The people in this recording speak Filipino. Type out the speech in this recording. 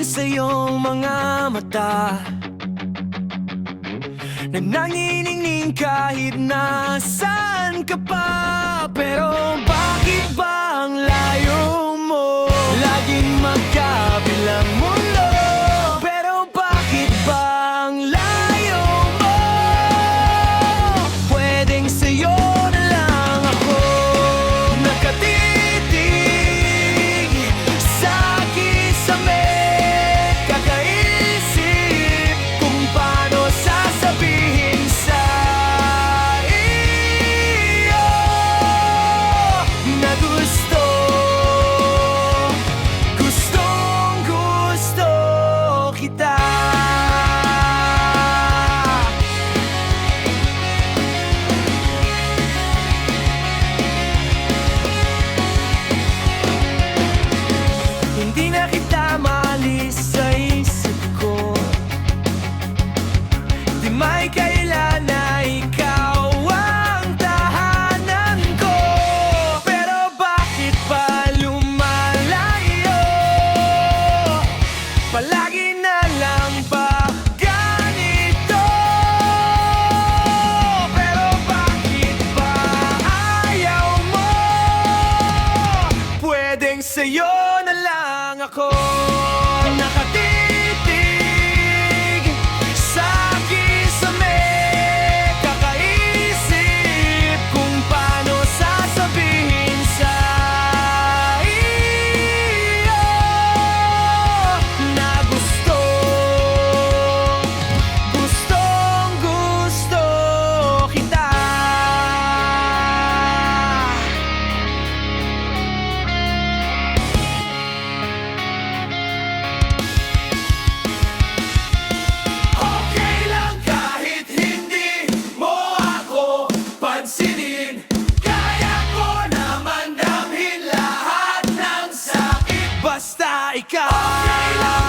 sa iyong mga mata na nanginingning kahit nasaan ka pa. Pero bakit ba ang layo mo? Laging magkabilang mundo. Pero bakit ba ang layo mo? Pwedeng sa'yo na lang ako nakatitig sa kisame, kakaisip kung paano sasabihin sa iyo na gustong gusto kita. Hindi na kita maalis sa isip ko. Di may kailan na ikaw ang tahanan ko. Pero bakit pa lumalayo? Palagi na lang ba ganito? Pero bakit ba ayaw mo? Pwedeng sa'yo na lang ako nakatitig sa kisame, kakaisip kung paano sasabihin sa iyo na gustong gusto kita. Okay lang kahit hindi mo ako pansinin. Kaya ko naman damhin lahat ng sakit. Basta ikaw. Okay lang